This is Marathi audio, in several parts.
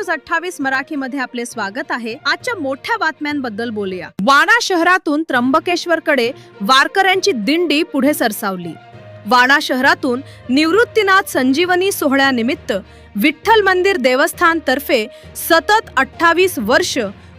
न्यूज 28 मराठीमध्ये आपले स्वागत आहे। आजच्या मोठ्या बातम्यांबद्दल बोलूया। वाडा शहरातून त्र्यंबकेश्वरकडे वारकऱ्यांची दिंडी पुढे सरसावली। वाडा शहरातून निवृत्तीनाथ संजीवनी सोहळ्यानिमित्त विठ्ठल मंदिर देवस्थान तर्फे सतत 28 वर्ष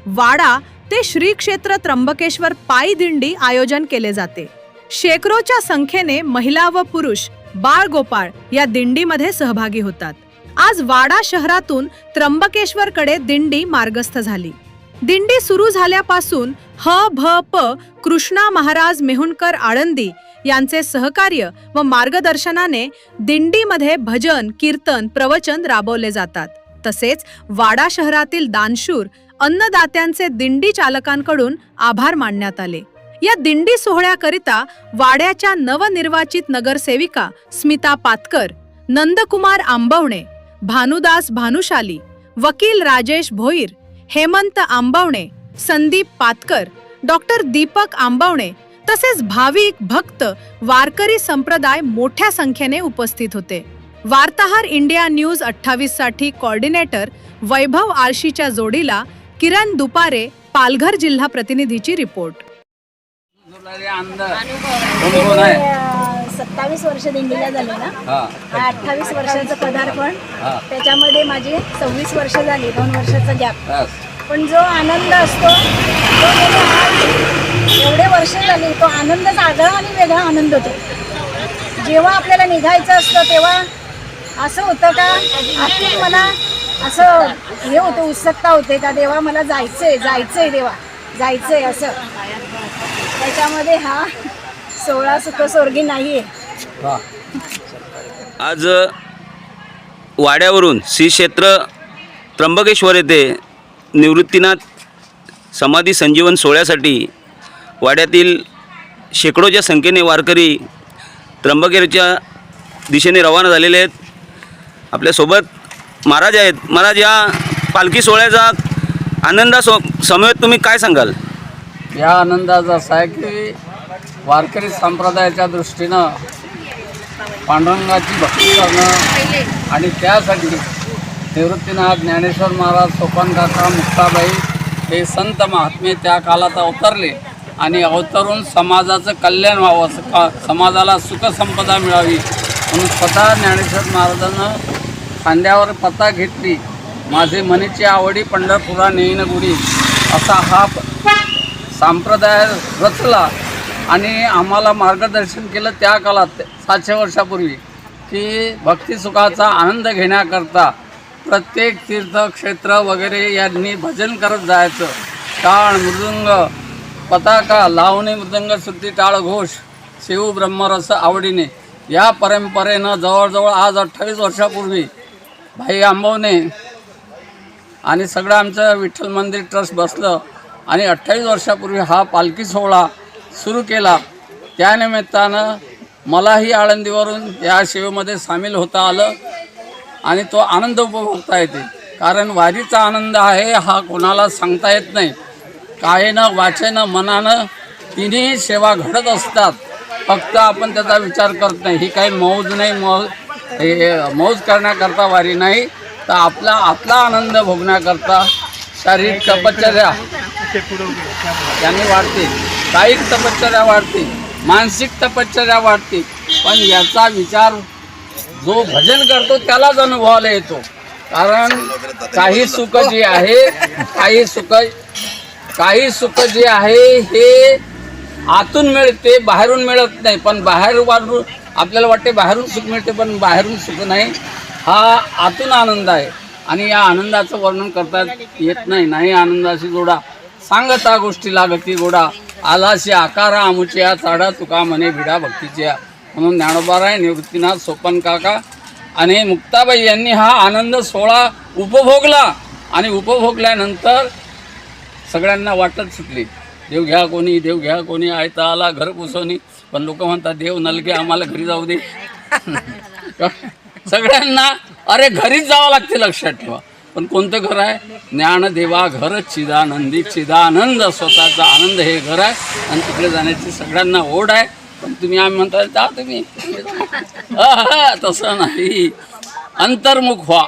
वाडा ते श्री क्षेत्र त्र्यंबकेश्वर पायी दिंडी आयोजन केले जाते। शेकडोच्या संख्येने महिला व पुरुष बाळगोपाळ या दिंडीमध्ये सहभागी होतात। आज वाडा शहरातून त्र्यंबकेश्वरकडे दिंडी मार्गस्थ झाली। दिंडी सुरू झाल्यापासून भ.प. कृष्णा महाराज मेहुणकर आळंदी यांचे सहकार्य व मार्गदर्शनाने दिंडीमध्ये भजन, कीर्तन, प्रवचन राबवले जातात। तसेच वाडा शहरातील दानशूर अन्नदात्यांचे दिंडी चालकांकडून आभार मानण्यात आले। या दिंडी सोहळ्याकरिता वाड्याच्या नवनिर्वाचित नगरसेविका स्मिता पातकर, नंदकुमार आंबवणे, भानुदास भानुशाली, वकील राजेश भोईर, हेमंत आंबवणे, संदीप पातकर, डॉक्टर दीपक आंबवणे तसेच भाविक, भक्त, वारकरी संप्रदाय मोठ्या संख्येने उपस्थित होते। वार्ताहर इंडिया न्यूज 28 साठी कोऑर्डिनेटर वैभव आळशीच्या जोडीला किरण दुपारे, पालघर जिल्हा प्रतिनिधीची रिपोर्ट। 27 वर्ष दिंडीला झाले ना, 28 वर्षाचं पदार्पण, त्याच्यामध्ये माझी 26 वर्ष झाली, 2 वर्षाचा गॅप। पण जो आनंद असतो तो एवढे वर्ष झाले, तो आनंदच आगळा आणि वेगळा आनंद होतो। जेव्हा आपल्याला निघायचं असतं तेव्हा असं होतं का, आतून मला असं हे होतं, उत्सुकता होते का देवा मला जायचंय जायचंय देवा जायचंय असं। त्याच्यामध्ये हा सोहळा सुखस्वर्गी नाहीये। आज वाड्यावरून श्री क्षेत्र त्र्यंबकेश्वर येथे निवृत्तीनाथ समाधी संजीवन सोहळ्यासाठी वाड्यातील शेकडोच्या संख्येने वारकरी त्र्यंबकेश्वरच्या दिशेने रवाना झालेले आहेत। आपल्यासोबत महाराज आहेत। महाराज, या पालखी सोहळ्याचा आनंदासमवेत तुम्ही काय सांगाल? या आनंदाचा असा आहे की वारकरी संप्रदायाच्या दृष्टीनं पांडुरंगाची भक्ती करणं आणि त्यासाठी निवृत्तीनाथ ज्ञानेश्वर महाराज, सोपान काका, मुक्ताबाई हे संत महात्मे त्या काळात अवतरले आणि अवतरून समाजाचं कल्याण व्हावं, समाजाला सुखसंपदा मिळावी म्हणून स्वतः ज्ञानेश्वर महाराजांनं खांद्यावर पता घेतली, माझे मनीची आवडी पंढरपुरा नेईन गुढी असा हा संप्रदाय रचला आणि आम्हाला मार्गदर्शन केलं त्या काळात 700 वर्षापूर्वी की भक्तिसुखाचा आनंद घेण्याकरता प्रत्येक तीर्थक्षेत्र वगैरे यांनी भजन करत जायचं। टाळ, मृदंग, पताका, लावणी, मृदंग, श्रुती, टाळ, घोष, शिव ब्रह्मरस आवडीने या परंपरेनं जवळजवळ आज 28 वर्षापूर्वी भाई आंबवणे आणि सगळं आमचं विठ्ठल मंदिर ट्रस्ट बसलं आणि 28 वर्षापूर्वी हा पालखी सोहळा सुरू केला। त्यानिमित्तानं मलाही आळंदीवरून या सेवेमध्ये सामील होता आलं आणि तो आनंद उपभोगता येते। कारण वारीचा आनंद आहे हा कोणाला सांगता येत नाही। कायेनं, वाचेनं, मनानं तिन्ही सेवा घडत असतात, फक्त आपण त्याचा विचार करत नाही। ही काही मौज नाही, मौज करण्याकरता वारी नाही, तर आपला आनंद भोगण्याकरता शारीरिक तपश्चर्या यांनी वाढते, कायिक तपश्चर्या वाढते, मानसिक तपश्चर्या वाढते, पण याचा विचार जो भजन करतो त्यालाच अनुभवायला येतो। कारण काही सुख जे आहे, काही सुख जे आहे हे आतून मिळते, बाहेरून मिळत नाही। पण बाहेरून आपल्याला वाटते बाहेरून सुख मिळते, पण बाहेरून सुख नाही, हा आतून आनंद आहे आणि या आनंदाचं वर्णन करता येत नाही। आनंदाशी जोडा सांगता गोष्टी लागती गोडा, आलाशी आकारा आमुच्या चाडा, तुका म्हणे भिडा भक्तीच्या म्हणून ज्ञानोबाराय, निवृत्तीनाथ, सोपान काका आणि मुक्ताबाई यांनी हा आनंद सोहळा उपभोगला आणि उपभोगल्यानंतर सगळ्यांना वाटत सुटली, देव घ्या कोणी, देव घ्या कोणी, आयता आला घर पुसवणी। पण लोक म्हणतात देव नलके, आम्हाला घरी जाऊ दे। सगळ्यांना अरे घरीच जावं लागते, लक्षात ठेवा। पण कोणतं घर आहे? ज्ञानदेवा घर चिदानंदी, चिदानंद स्वतःचा आनंद हे घर आहे आणि तिकडे जाण्याची सगळ्यांना ओढ आहे। पण तुम्ही आम्ही म्हणता जा तुम्ही, तसं नाही, अंतर्मुख व्हा।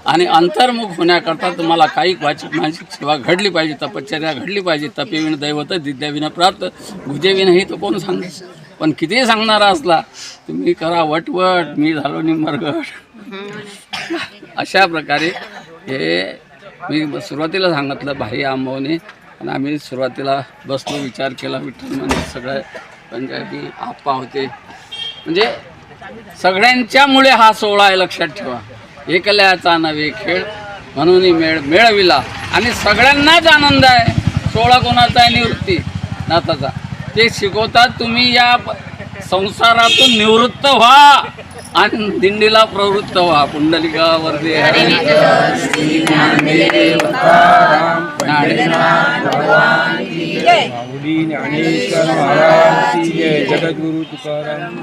आणि अंतर्मुख होण्याकरता तुम्हाला काही वाचिक मानसिक सेवा घडली पाहिजे, तपश्चर्या घडली पाहिजे. तपेविण दैवत विद्याविना प्राप्त भुजेविना ही तो कोण सांगे. पण कितीही सांगणारा असला तुम्ही करा वटवट, मी झालो निंबरगट. अशा प्रकारे हे मी सुरुवातीला सांगितलं बाह्य आंबवणे. आणि आम्ही सुरुवातीला बसलो, विचार केला, विठ्ठल म्हणजे सगळ्या पंचायती आप्पा होते, म्हणजे सगळ्यांच्यामुळे हा सोहळा आहे. लक्षात ठेवा, एकल्याचा नव्हे खेळ म्हणून मेळ मेळविला. आणि सगळ्यांनाच आनंद आहे. सोहळा कोणाचा आहे? निवृत्ती नाथाचा. ते शिकवतात तुम्ही या संसारातून निवृत्त व्हा आणि दिंडीला प्रवृत्त व्हा. पुंडलिकावरती ज्ञानेश्वर महाराज की जय. जगद्गुरु तुकाराम.